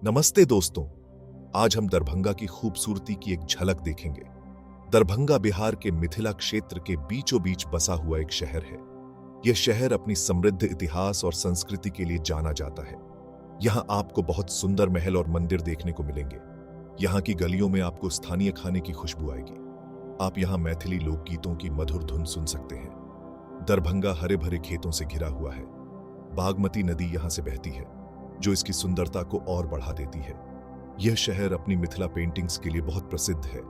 नमस्ते दोस्तों। आज हम दरभंगा की खूबसूरती की एक झलक देखेंगे। दरभंगा बिहार के मिथिला क्षेत्र के बीचों बीच बसा हुआ एक शहर है। यह शहर अपनी समृद्ध इतिहास और संस्कृति के लिए जाना जाता है। यहाँ आपको बहुत सुंदर महल और मंदिर देखने को मिलेंगे। यहाँ की गलियों में आपको स्थानीय खाने की खुशबू आएगी। आप यहाँ मैथिली लोकगीतों की मधुर धुन सुन सकते हैं। दरभंगा हरे भरे खेतों से घिरा हुआ है। बागमती नदी यहाँ से बहती है, जो इसकी सुंदरता को और बढ़ा देती है। यह शहर अपनी मिथिला पेंटिंग्स के लिए बहुत प्रसिद्ध है।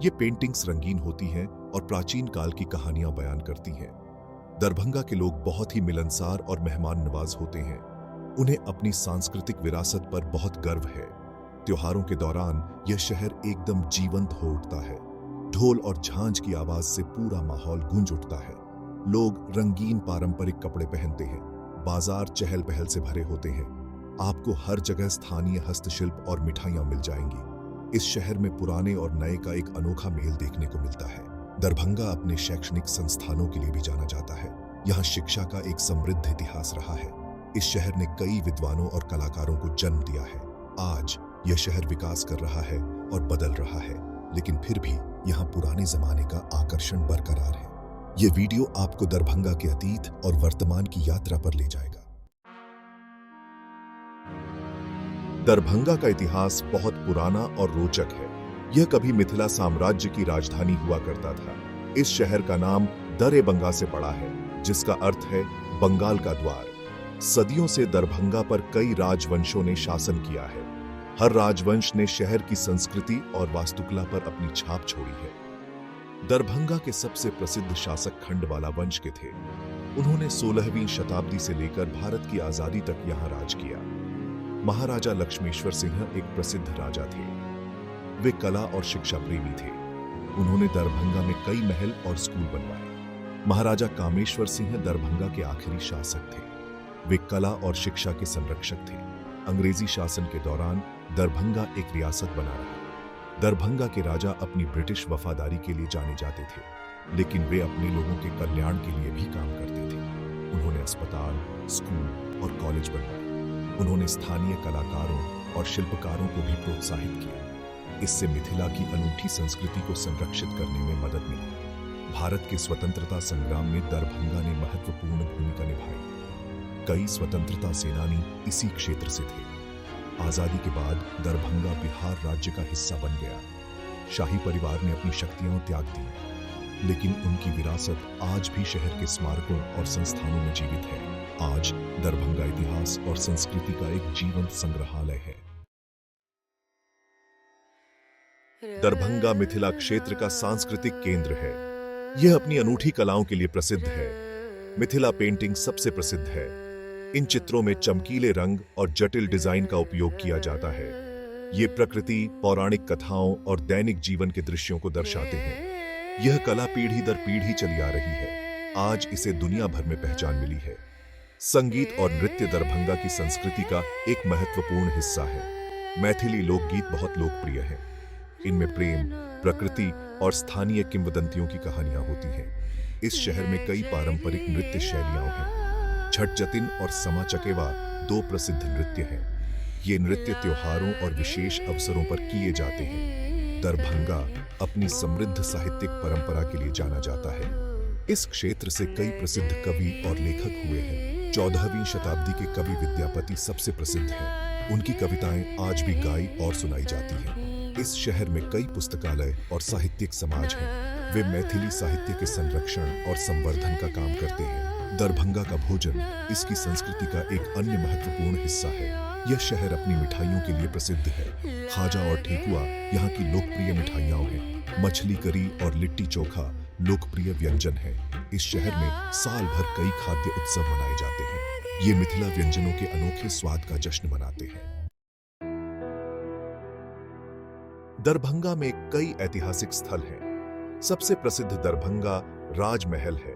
ये पेंटिंग्स रंगीन होती हैं और प्राचीन काल की कहानियां बयान करती हैं। दरभंगा के लोग बहुत ही मिलनसार और मेहमान नवाज होते हैं। उन्हें अपनी सांस्कृतिक विरासत पर बहुत गर्व है। त्योहारों के दौरान यह शहर एकदम जीवंत हो उठता है। ढोल और झांझ की आवाज से पूरा माहौल गूंज उठता है। लोग रंगीन पारंपरिक कपड़े पहनते हैं। बाजार चहल पहल से भरे होते हैं। आपको हर जगह स्थानीय हस्तशिल्प और मिठाइयां मिल जाएंगी। इस शहर में पुराने और नए का एक अनोखा मेल देखने को मिलता है। दरभंगा अपने शैक्षणिक संस्थानों के लिए भी जाना जाता है। यहाँ शिक्षा का एक समृद्ध इतिहास रहा है। इस शहर ने कई विद्वानों और कलाकारों को जन्म दिया है। आज यह शहर विकास कर रहा है और बदल रहा है, लेकिन फिर भी यहाँ पुराने जमाने का आकर्षण बरकरार है। ये वीडियो आपको दरभंगा के अतीत और वर्तमान की यात्रा पर ले जाएगा। दरभंगा का इतिहास बहुत पुराना और रोचक है। यह कभी मिथिला साम्राज्य की राजधानी हुआ करता था। इस शहर का नाम दरेबंगा से पड़ा है, जिसका अर्थ है बंगाल का द्वार। सदियों से दरभंगा पर कई राजवंशों ने शासन किया है। हर राजवंश ने शहर की संस्कृति और वास्तुकला पर अपनी छाप छोड़ी है। दरभंगा के सबसे प्रसिद्ध शासक खंडवाला वंश के थे। उन्होंने 16वीं शताब्दी से लेकर भारत की आजादी तक यहाँ राज किया। महाराजा लक्ष्मेश्वर सिंह एक प्रसिद्ध राजा थे। वे कला और शिक्षा प्रेमी थे। उन्होंने दरभंगा में कई महल और स्कूल बनवाए। महाराजा कामेश्वर सिंह दरभंगा के आखिरी शासक थे। वे कला और शिक्षा के संरक्षक थे। अंग्रेजी शासन के दौरान दरभंगा एक रियासत बना रहा। दरभंगा के राजा अपनी ब्रिटिश वफादारी के लिए जाने जाते थे, लेकिन वे अपने लोगों के कल्याण के लिए भी काम करते थे। उन्होंने अस्पताल, स्कूल और कॉलेज बनवाए। उन्होंने स्थानीय कलाकारों और शिल्पकारों को भी प्रोत्साहित किया। इससे मिथिला की अनूठी संस्कृति को संरक्षित करने में मदद मिली। भारत के स्वतंत्रता संग्राम में दरभंगा ने महत्वपूर्ण भूमिका निभाई। कई स्वतंत्रता सेनानी इसी क्षेत्र से थे। आजादी के बाद दरभंगा बिहार राज्य का हिस्सा बन गया। शाही परिवार ने अपनी शक्तियां त्याग दी, लेकिन उनकी विरासत आज भी शहर के स्मारकों और संस्थानों में जीवित है। आज दरभंगा इतिहास और संस्कृति का एक जीवंत संग्रहालय है। दरभंगा मिथिला क्षेत्र का सांस्कृतिक केंद्र है। यह अपनी अनूठी कलाओं के लिए प्रसिद्ध है। मिथिला पेंटिंग सबसे प्रसिद्ध है। इन चित्रों में चमकीले रंग और जटिल डिजाइन का उपयोग किया जाता है। ये प्रकृति, पौराणिक कथाओं और दैनिक जीवन के दृश्यों को दर्शाते हैं। यह कला पीढ़ी दर पीढ़ी चली आ रही है। आज इसे दुनिया भर में पहचान मिली है। संगीत और नृत्य दरभंगा की संस्कृति का एक महत्वपूर्ण हिस्सा है। मैथिली लोकगीत बहुत लोकप्रिय हैं। इनमें प्रेम, प्रकृति और स्थानीय किंवदंतियों की कहानियां होती हैं। इस शहर में कई पारंपरिक नृत्य शैलियां हैं। छठ जतिन और समा चकेवा दो प्रसिद्ध नृत्य हैं। ये नृत्य त्योहारों और विशेष अवसरों पर किए जाते हैं। दरभंगा अपनी समृद्ध साहित्यिक परंपरा के लिए जाना जाता है। इस क्षेत्र से कई प्रसिद्ध कवि और लेखक हुए हैं। 14वीं शताब्दी के कवि विद्यापति सबसे प्रसिद्ध हैं। उनकी कविताएं आज भी गाई और सुनाई जाती हैं। इस शहर में कई पुस्तकालय और साहित्यिक समाज हैं। वे मैथिली साहित्य के संरक्षण और संवर्धन का काम करते हैं। दरभंगा का भोजन इसकी संस्कृति का एक अन्य महत्वपूर्ण हिस्सा है। यह शहर अपनी मिठाइयों के लिए प्रसिद्ध है। खाजा और ठेकुआ यहाँ की लोकप्रिय मिठाइयां हैं। मछली करी और लिट्टी चोखा लोकप्रिय व्यंजन है। इस शहर में साल भर कई खाद्य उत्सव मनाए जाते हैं। ये मिथिला व्यंजनों के अनोखे स्वाद का जश्न मनाते हैं। दरभंगा में कई ऐतिहासिक स्थल हैं। सबसे प्रसिद्ध दरभंगा राजमहल है।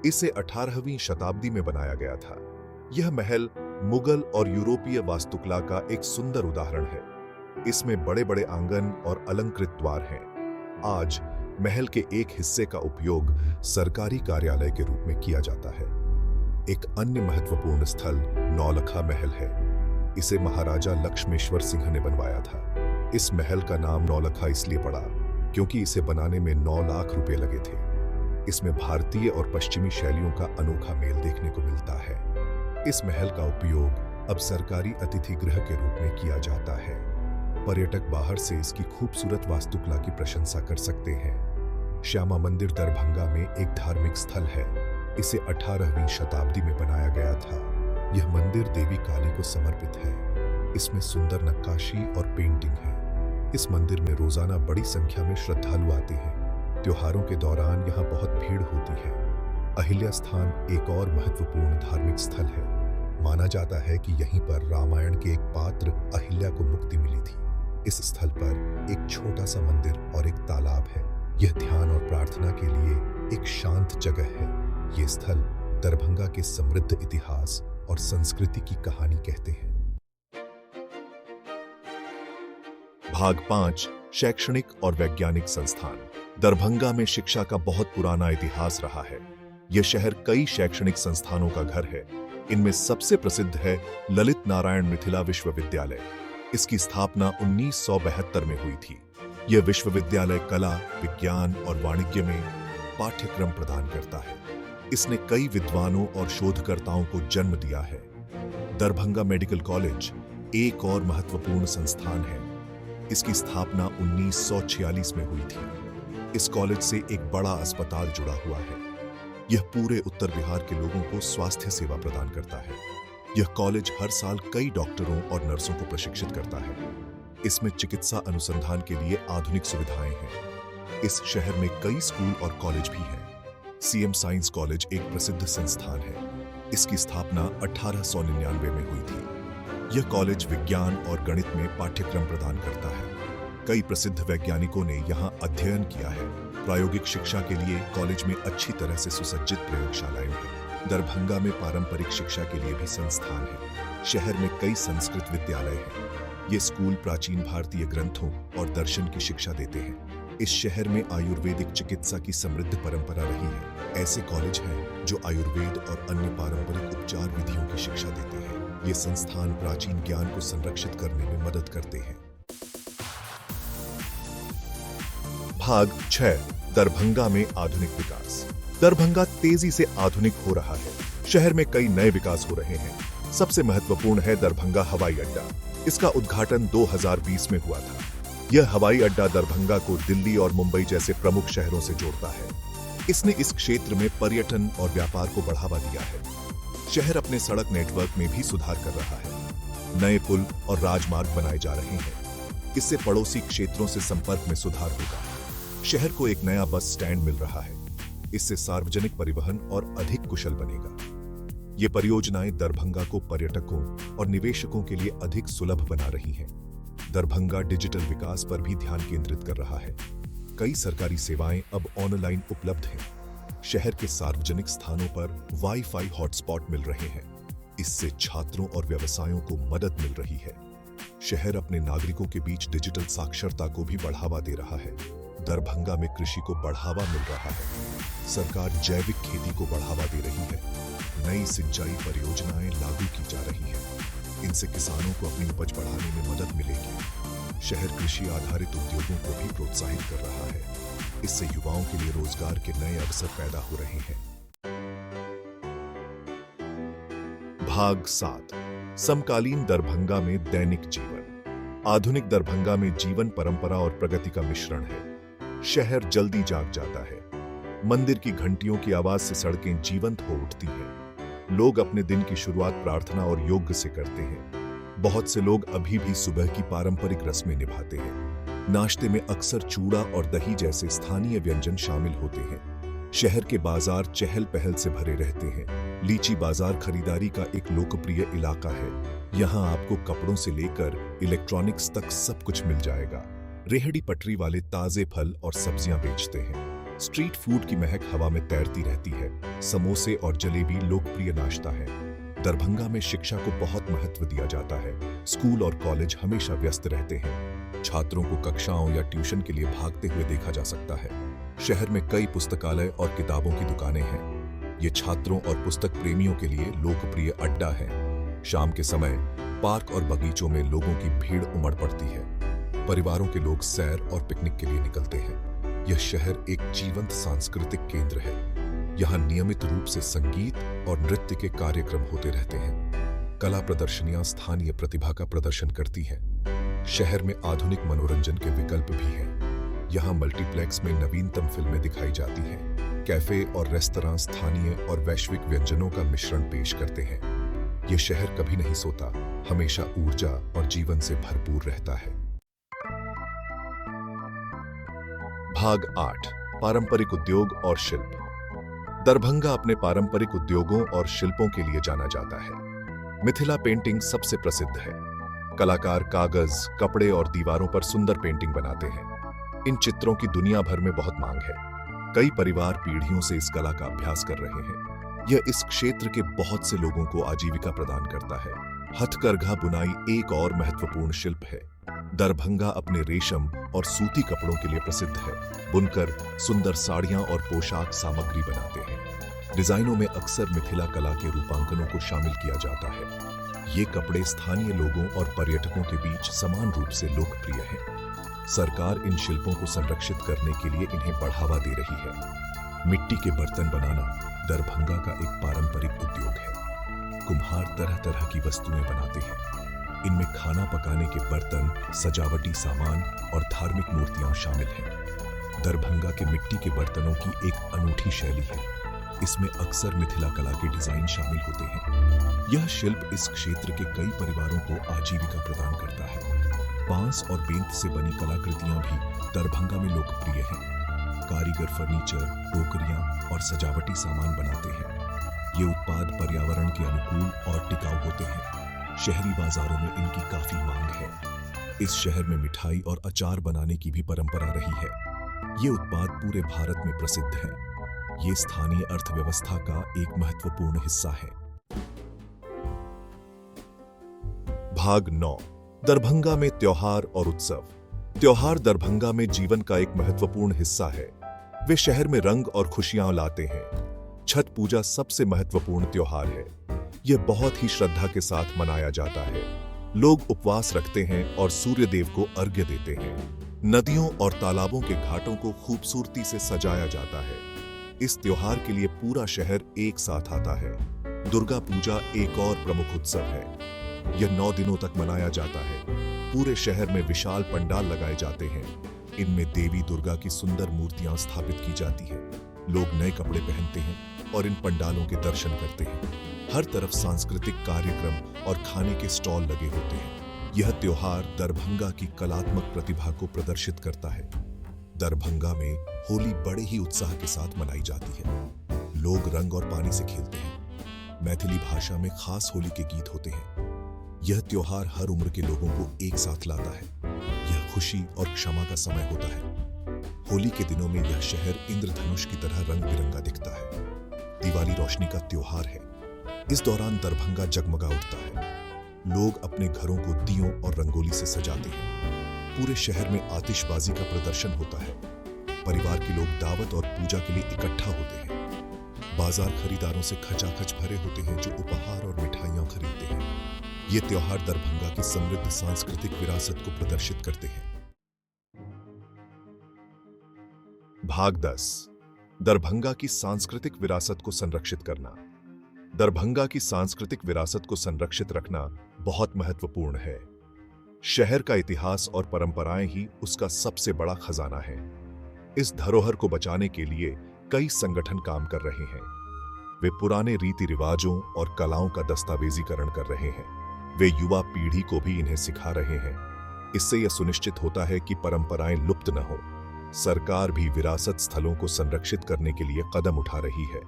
इसे 18वीं शताब्दी में बनाया गया था। यह महल मुगल और यूरोपीय वास्तुकला का एक सुंदर उदाहरण है। इसमें बड़े बड़े आंगन और अलंकृत द्वार हैं। आज महल के एक हिस्से का उपयोग सरकारी कार्यालय के रूप में किया जाता है। एक अन्य महत्वपूर्ण स्थल नौलखा महल है। इसे महाराजा लक्ष्मेश्वर सिंह ने बनवाया था। इस महल का नाम नौलखा इसलिए पड़ा क्योंकि इसे बनाने में 9 लाख रुपए लगे थे। इसमें भारतीय और पश्चिमी शैलियों का अनोखा मेल देखने को मिलता है। इस महल का उपयोग अब सरकारी अतिथि गृह के रूप में किया जाता है। पर्यटक बाहर से इसकी खूबसूरत वास्तुकला की प्रशंसा कर सकते हैं। श्यामा मंदिर दरभंगा में एक धार्मिक स्थल है। इसे 18वीं शताब्दी में बनाया गया था। यह मंदिर देवी काली को समर्पित है। इसमें सुंदर नक्काशी और पेंटिंग है। इस मंदिर में रोजाना बड़ी संख्या में श्रद्धालु आते हैं। त्योहारों के दौरान यहाँ बहुत भीड़ होती है। अहिल्या स्थान एक और महत्वपूर्ण धार्मिक स्थल है। माना जाता है कि यहीं पर रामायण के एक पात्र अहिल्या को मुक्ति मिली थी। इस स्थल पर एक छोटा सा मंदिर और एक तालाब है। यह ध्यान और प्रार्थना के लिए एक शांत जगह है। ये स्थल दरभंगा के समृद्ध इतिहास और संस्कृति की कहानी कहते हैं। भाग 5 शैक्षणिक और वैज्ञानिक संस्थान। दरभंगा में शिक्षा का बहुत पुराना इतिहास रहा है। यह शहर कई शैक्षणिक संस्थानों का घर है। इनमें सबसे प्रसिद्ध है ललित नारायण मिथिला विश्वविद्यालय। इसकी स्थापना 1972 में हुई थी। यह विश्वविद्यालय कला, विज्ञान और वाणिज्य में पाठ्यक्रम प्रदान करता है। इसने कई विद्वानों और शोधकर्ताओं को जन्म दिया है। दरभंगा मेडिकल कॉलेज एक और महत्वपूर्ण संस्थान है। इसकी स्थापना 1946 में हुई थी। इस कॉलेज से एक बड़ा अस्पताल जुड़ा हुआ है। यह पूरे उत्तर बिहार के लोगों को स्वास्थ्य सेवा प्रदान करता है। यह कॉलेज हर साल कई डॉक्टरों और नर्सों को प्रशिक्षित करता है। इसमें चिकित्सा अनुसंधान के लिए आधुनिक सुविधाएं हैं। इस शहर में कई स्कूल और कॉलेज भी हैं। सीएम साइंस कॉलेज एक प्रसिद्ध संस्थान है। इसकी स्थापना 1899 में हुई थी। यह कॉलेज विज्ञान और गणित में पाठ्यक्रम प्रदान करता है। कई प्रसिद्ध वैज्ञानिकों ने यहाँ अध्ययन किया है। प्रायोगिक शिक्षा के लिए कॉलेज में अच्छी तरह से सुसज्जित प्रयोगशालाएं हैं। दरभंगा में पारंपरिक शिक्षा के लिए भी संस्थान है। शहर में कई संस्कृत विद्यालय हैं। ये स्कूल प्राचीन भारतीय ग्रंथों और दर्शन की शिक्षा देते हैं। इस शहर में आयुर्वेदिक चिकित्सा की समृद्ध परंपरा रही है। ऐसे कॉलेज हैं जो आयुर्वेद और अन्य पारंपरिक उपचार विधियों की शिक्षा देते हैं। ये संस्थान प्राचीन ज्ञान को संरक्षित करने में मदद करते हैं। भाग 6 दरभंगा में आधुनिक विकास। दरभंगा तेजी से आधुनिक हो रहा है। शहर में कई नए विकास हो रहे हैं। सबसे महत्वपूर्ण है दरभंगा हवाई अड्डा। इसका उद्घाटन 2020 में हुआ था। यह हवाई अड्डा दरभंगा को दिल्ली और मुंबई जैसे प्रमुख शहरों से जोड़ता है। इसने इस क्षेत्र में पर्यटन और व्यापार को बढ़ावा दिया है। शहर अपने सड़क नेटवर्क में भी सुधार कर रहा है। नए पुल और राजमार्ग बनाए जा रहे हैं। इससे पड़ोसी क्षेत्रों से संपर्क में सुधार होगा। शहर को एक नया बस स्टैंड मिल रहा है। इससे सार्वजनिक परिवहन और अधिक कुशल बनेगा। ये परियोजनाएं दरभंगा को पर्यटकों और निवेशकों के लिए अधिक सुलभ बना रही हैं। दरभंगा डिजिटल विकास पर भी ध्यान केंद्रित कर रहा है। कई सरकारी सेवाएं अब ऑनलाइन उपलब्ध हैं। शहर के सार्वजनिक स्थानों पर वाईफाई हॉटस्पॉट मिल रहे हैं। इससे छात्रों और व्यवसायों को मदद मिल रही है। शहर अपने नागरिकों के बीच डिजिटल साक्षरता को भी बढ़ावा दे रहा है। दरभंगा में कृषि को बढ़ावा मिल रहा है। सरकार जैविक खेती को बढ़ावा दे रही है। नई सिंचाई परियोजनाएं लागू की जा रही हैं। इनसे किसानों को अपनी उपज बढ़ाने में मदद मिलेगी। शहर कृषि आधारित उद्योगों को भी प्रोत्साहित कर रहा है। इससे युवाओं के लिए रोजगार के नए अवसर पैदा हो रहे हैं। भाग 7 समकालीन दरभंगा में दैनिक जीवन। आधुनिक दरभंगा में जीवन परंपरा और प्रगति का मिश्रण है। शहर जल्दी जाग जाता है। मंदिर की घंटियों की आवाज से सड़कें जीवंत हो उठती हैं। लोग अपने दिन की शुरुआत प्रार्थना और योग से करते हैं। बहुत से लोग अभी भी सुबह की पारंपरिक रस्में निभाते हैं। नाश्ते में अक्सर चूड़ा और दही जैसे स्थानीय व्यंजन शामिल होते हैं। शहर के बाजार चहल पहल से भरे रहते हैं। लीची बाजार खरीदारी का एक लोकप्रिय इलाका है। यहाँ आपको कपड़ों से लेकर इलेक्ट्रॉनिक्स तक सब कुछ मिल जाएगा। रेहड़ी पटरी वाले ताजे फल और सब्जियां बेचते हैं। स्ट्रीट फूड की महक हवा में तैरती रहती है। समोसे और जलेबी लोकप्रिय नाश्ता है। दरभंगा में शिक्षा को बहुत महत्व दिया जाता है। स्कूल और कॉलेज हमेशा व्यस्त रहते हैं। छात्रों को कक्षाओं या ट्यूशन के लिए भागते हुए देखा जा सकता है। शहर में कई पुस्तकालय और किताबों की दुकानें हैं। ये छात्रों और पुस्तक प्रेमियों के लिए लोकप्रिय अड्डा है। शाम के समय पार्क और बगीचों में लोगों की भीड़ उमड़ पड़ती है। परिवारों के लोग सैर और पिकनिक के लिए निकलते हैं। यह शहर एक जीवंत सांस्कृतिक केंद्र है। यहाँ नियमित रूप से संगीत और नृत्य के कार्यक्रम होते रहते हैं। कला प्रदर्शनियां स्थानीय प्रतिभा का प्रदर्शन करती हैं। शहर में आधुनिक मनोरंजन के विकल्प भी हैं। यहाँ मल्टीप्लेक्स में नवीनतम फिल्में दिखाई जाती हैं। कैफे और रेस्तरां स्थानीय और वैश्विक व्यंजनों का मिश्रण पेश करते हैं। यह शहर कभी नहीं सोता, हमेशा ऊर्जा और जीवन से भरपूर रहता है। भाग 8 पारंपरिक उद्योग और शिल्प। दरभंगा अपने पारंपरिक उद्योगों और शिल्पों के लिए जाना जाता है। मिथिला पेंटिंग सबसे प्रसिद्ध है। कलाकार कागज, कपड़े और दीवारों पर सुंदर पेंटिंग बनाते हैं। इन चित्रों की दुनिया भर में बहुत मांग है। कई परिवार पीढ़ियों से इस कला का अभ्यास कर रहे हैं। यह इस क्षेत्र के बहुत से लोगों को आजीविका प्रदान करता है। हथकरघा बुनाई एक और महत्वपूर्ण शिल्प है। दरभंगा अपने रेशम और सूती कपड़ों के लिए प्रसिद्ध है। बुनकर सुंदर साड़ियां और पोशाक सामग्री बनाते हैं। डिजाइनों में अक्सर मिथिला कला के रूपांकनों को शामिल किया जाता है। ये कपड़े स्थानीय लोगों और पर्यटकों के बीच समान रूप से लोकप्रिय हैं। सरकार इन शिल्पों को संरक्षित करने के लिए इन्हें बढ़ावा दे रही है। मिट्टी के बर्तन बनाना दरभंगा का एक पारंपरिक उद्योग है। कुम्हार तरह तरह की वस्तुएं बनाते हैं। इनमें खाना पकाने के बर्तन, सजावटी सामान और धार्मिक मूर्तियां शामिल हैं। दरभंगा के मिट्टी के बर्तनों की एक अनूठी शैली है। इसमें अक्सर मिथिला कला के डिजाइन शामिल होते हैं। यह शिल्प इस क्षेत्र के कई परिवारों को आजीविका प्रदान करता है। बांस और बेंत से बनी कलाकृतियां भी दरभंगा में लोकप्रिय हैं। कारीगर फर्नीचर, टोकरियां और सजावटी सामान बनाते हैं। ये उत्पाद पर्यावरण के अनुकूल और टिकाऊ होते हैं। शहरी बाजारों में इनकी काफी मांग है। इस शहर में मिठाई और अचार बनाने की भी परंपरा रही है। ये उत्पाद पूरे भारत में प्रसिद्ध हैं। ये स्थानीय अर्थव्यवस्था का एक महत्वपूर्ण हिस्सा है। भाग 9 दरभंगा में त्योहार और उत्सव। त्योहार दरभंगा में जीवन का एक महत्वपूर्ण हिस्सा है। वे शहर में रंग और खुशियां लाते हैं। छठ पूजा सबसे महत्वपूर्ण त्योहार है। यह बहुत ही श्रद्धा के साथ मनाया जाता है। लोग उपवास रखते हैं और सूर्य देव को अर्घ्य देते हैं। नदियों और तालाबों के घाटों को खूबसूरती से सजाया जाता है। इस त्योहार के लिए पूरा शहर एक साथ आता है। दुर्गा पूजा एक और प्रमुख उत्सव है। यह 9 दिनों तक मनाया जाता है। पूरे शहर में विशाल पंडाल लगाए जाते हैं। इनमें देवी दुर्गा की सुंदर मूर्तियां स्थापित की जाती हैं। लोग नए कपड़े पहनते हैं और इन पंडालों के दर्शन करते हैं। हर तरफ सांस्कृतिक कार्यक्रम और खाने के स्टॉल लगे होते हैं। यह त्योहार दरभंगा की कलात्मक प्रतिभा को प्रदर्शित करता है। दरभंगा में होली बड़े ही उत्साह के साथ मनाई जाती है। लोग रंग और पानी से खेलते हैं। मैथिली भाषा में खास होली के गीत होते हैं। यह त्योहार हर उम्र के लोगों को एक साथ लाता है। यह खुशी और क्षमा का समय होता है। होली के दिनों में यह शहर इंद्रधनुष की तरह रंग बिरंगा दिखता है। दिवाली रोशनी का त्योहार है। इस दौरान दरभंगा जगमगा उठता है। लोग अपने घरों को दियों और रंगोली से सजाते हैं। पूरे शहर में आतिशबाजी का प्रदर्शन होता है। परिवार के लोग दावत और पूजा के लिए इकट्ठा होते हैं। बाजार खरीदारों से खचाखच भरे होते हैं जो उपहार और मिठाइयां खरीदते हैं। ये त्योहार दरभंगा की समृद्ध सांस्कृतिक विरासत को प्रदर्शित करते हैं। भाग 10 दरभंगा की सांस्कृतिक विरासत को संरक्षित करना। दरभंगा की सांस्कृतिक विरासत को संरक्षित रखना बहुत महत्वपूर्ण है। शहर का इतिहास और परंपराएं ही उसका सबसे बड़ा खजाना है। इस धरोहर को बचाने के लिए कई संगठन काम कर रहे हैं। वे पुराने रीति रिवाजों और कलाओं का दस्तावेजीकरण कर रहे हैं। वे युवा पीढ़ी को भी इन्हें सिखा रहे हैं। इससे यह सुनिश्चित होता है कि परंपराएं लुप्त न हो। सरकार भी विरासत स्थलों को संरक्षित करने के लिए कदम उठा रही है।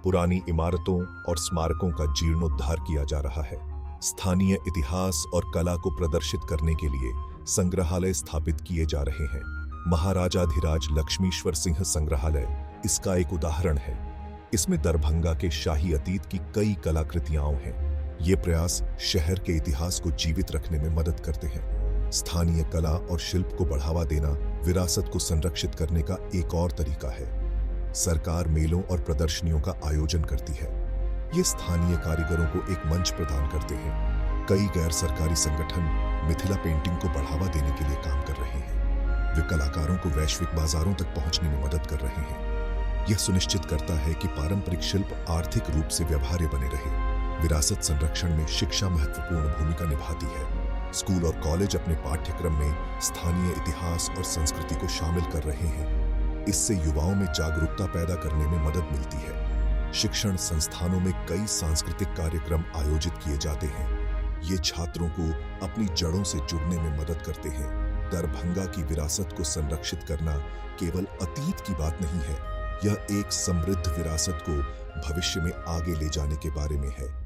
पुरानी इमारतों और स्मारकों का जीर्णोद्धार किया जा रहा है। स्थानीय इतिहास और कला को प्रदर्शित करने के लिए संग्रहालय स्थापित किए जा रहे हैं। महाराजाधिराज लक्ष्मीश्वर सिंह संग्रहालय इसका एक उदाहरण है। इसमें दरभंगा के शाही अतीत की कई कलाकृतियां हैं। ये प्रयास शहर के इतिहास को जीवित रखने में मदद करते हैं। स्थानीय कला और शिल्प को बढ़ावा देना विरासत को संरक्षित करने का एक और तरीका है। सरकार मेलों और प्रदर्शनियों का आयोजन करती है। ये स्थानीय कारीगरों को एक मंच प्रदान करते हैं। कई गैर सरकारी संगठन मिथिला पेंटिंग को बढ़ावा देने के लिए काम कर रहे हैं। वे कलाकारों को वैश्विक बाजारों तक पहुंचने में मदद कर रहे हैं। यह सुनिश्चित करता है कि पारंपरिक शिल्प आर्थिक रूप से व्यवहार्य बने रहे। विरासत संरक्षण में शिक्षा महत्वपूर्ण भूमिका निभाती है। स्कूल और कॉलेज अपने पाठ्यक्रम में स्थानीय इतिहास और संस्कृति को शामिल कर रहे हैं। इससे युवाओं में जागरूकता पैदा करने में मदद मिलती है। शिक्षण संस्थानों में कई सांस्कृतिक कार्यक्रम आयोजित किए जाते हैं। ये छात्रों को अपनी जड़ों से जुड़ने में मदद करते हैं। दरभंगा की विरासत को संरक्षित करना केवल अतीत की बात नहीं है, यह एक समृद्ध विरासत को भविष्य में आगे ले जाने के बारे में है।